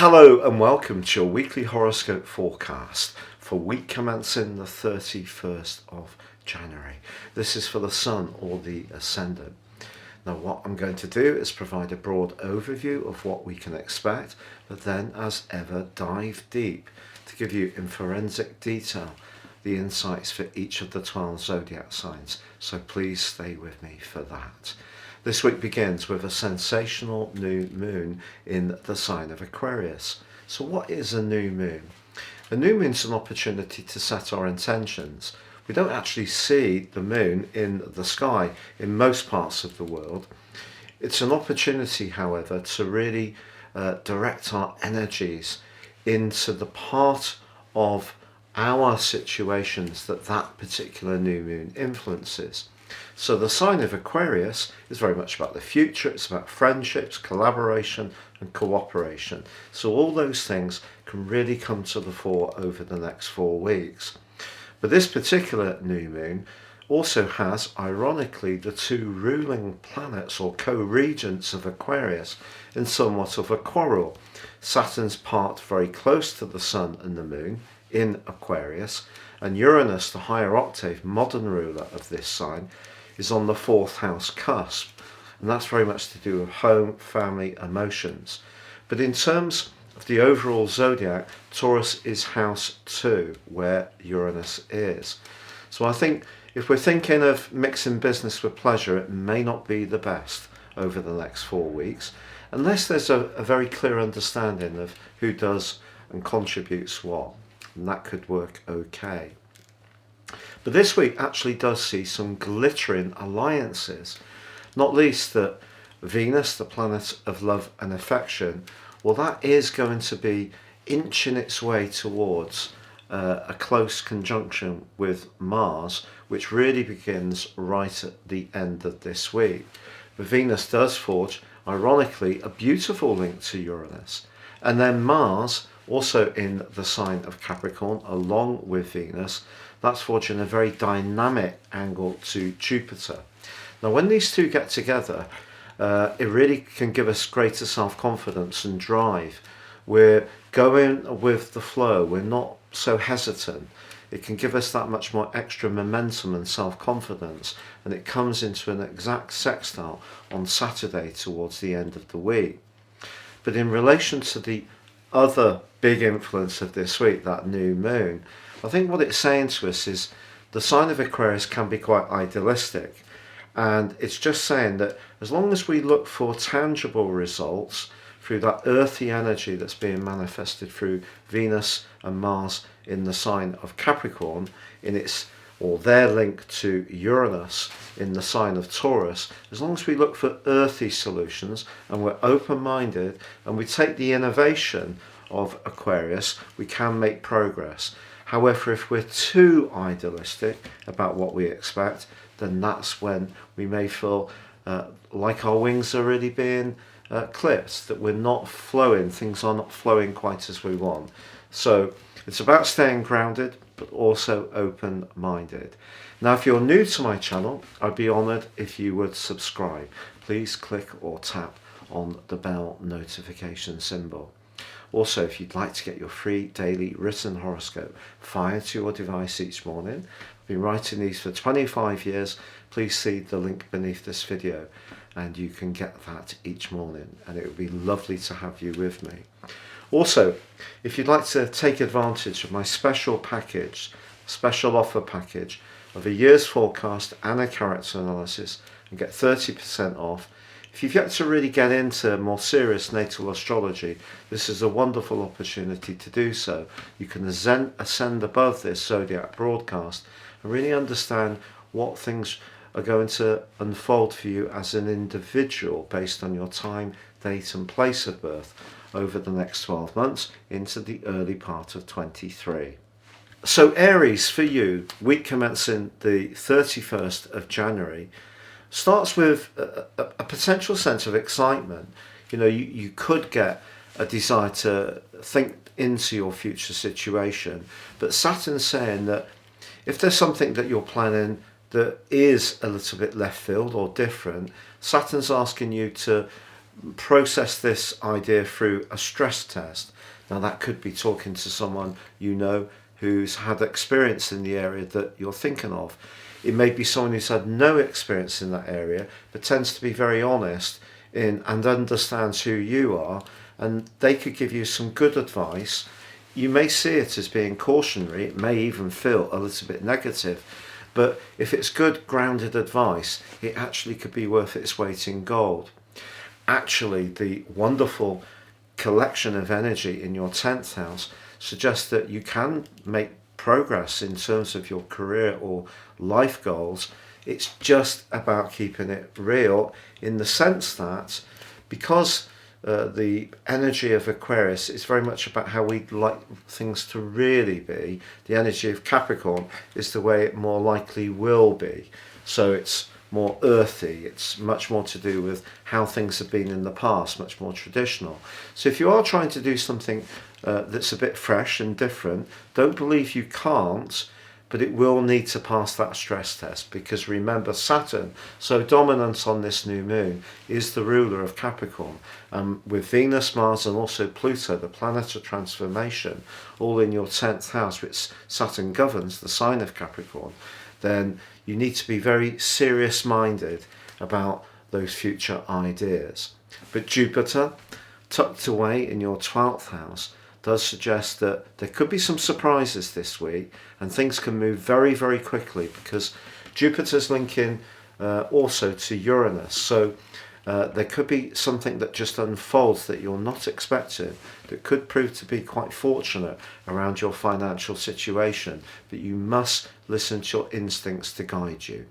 Hello and welcome to your weekly horoscope forecast for week commencing the 31st of January. This is for the Sun or the Ascendant. Now what I'm going to do is provide a broad overview of what we can expect, but then as ever dive deep to give you in forensic detail the insights for each of the 12 zodiac signs. So please stay with me for that. This week begins with a sensational new moon in the sign of Aquarius. So what is a new moon? A new moon is an opportunity to set our intentions. We don't actually see the moon in the sky in most parts of the world. It's an opportunity, however, to really direct our energies into the part of our situations that particular new moon influences. So the sign of Aquarius is very much about the future. It's about friendships, collaboration and cooperation. So all those things can really come to the fore over the next 4 weeks. But this particular new moon also has, ironically, the two ruling planets or co-regents of Aquarius in somewhat of a quarrel. Saturn's part very close to the Sun and the Moon in Aquarius, and Uranus, the higher octave modern ruler of this sign, is on the 4th house cusp, and that's very much to do with home, family, emotions. But in terms of the overall zodiac, Taurus is house 2, where Uranus is. So I think if we're thinking of mixing business with pleasure, it may not be the best over the next 4 weeks, unless there's a very clear understanding of who does and contributes what, and that could work okay. But this week actually does see some glittering alliances, not least that Venus, the planet of love and affection, well, that is going to be inching its way towards a close conjunction with Mars, which really begins right at the end of this week. But Venus does forge, ironically, a beautiful link to Uranus. And then Mars, also in the sign of Capricorn, along with Venus, that's forging a very dynamic angle to Jupiter. Now when these two get together, it really can give us greater self-confidence and drive. We're going with the flow, we're not so hesitant. It can give us that much more extra momentum and self-confidence, and it comes into an exact sextile on Saturday towards the end of the week. But in relation to the other big influence of this week, that new moon, I think what it's saying to us is the sign of Aquarius can be quite idealistic, and it's just saying that as long as we look for tangible results through that earthy energy that's being manifested through Venus and Mars in the sign of Capricorn, in its or their link to Uranus in the sign of Taurus, as long as we look for earthy solutions and we're open-minded and we take the innovation of Aquarius, we can make progress. However, if we're too idealistic about what we expect, then that's when we may feel like our wings are really being clipped, that we're not flowing, things are not flowing quite as we want. So it's about staying grounded, but also open-minded. Now, if you're new to my channel, I'd be honoured if you would subscribe. Please click or tap on the bell notification symbol. Also, if you'd like to get your free daily written horoscope fired to your device each morning, I've been writing these for 25 years. Please see the link beneath this video and you can get that each morning, and it would be lovely to have you with me. Also, if you'd like to take advantage of my special offer package of a year's forecast and a character analysis and get 30% off, if you've yet to really get into more serious natal astrology, this is a wonderful opportunity to do so. You can ascend above this zodiac broadcast and really understand what things are going to unfold for you as an individual based on your time, date and place of birth over the next 12 months into the early part of 23. So Aries, for you, week commencing the 31st of January, starts with a potential sense of excitement. You know, you could get a desire to think into your future situation, but Saturn's saying that if there's something that you're planning that is a little bit left field or different, Saturn's asking you to process this idea through a stress test. Now that could be talking to someone you know who's had experience in the area that you're thinking of. It may be someone who's had no experience in that area but tends to be very honest in and understands who you are, and they could give you some good advice. You may see it as being cautionary, it may even feel a little bit negative, but if it's good grounded advice, it actually could be worth its weight in gold. Actually, the wonderful collection of energy in your 10th house suggests that you can make progress in terms of your career or life goals. It's just about keeping it real, in the sense that because the energy of Aquarius is very much about how we'd like things to really be, the energy of Capricorn is the way it more likely will be. So it's more earthy, it's much more to do with how things have been in the past, much more traditional. So if you are trying to do something that's a bit fresh and different, don't believe you can't, but it will need to pass that stress test, because remember, Saturn, so dominant on this new moon, is the ruler of Capricorn. With Venus, Mars and also Pluto, the planet of transformation, all in your 10th house, which Saturn governs, the sign of Capricorn, then you need to be very serious-minded about those future ideas. But Jupiter, tucked away in your 12th house, does suggest that there could be some surprises this week, and things can move very, very quickly, because Jupiter's linking also to Uranus. So there could be something that just unfolds that you're not expecting, that could prove to be quite fortunate around your financial situation, but you must listen to your instincts to guide you.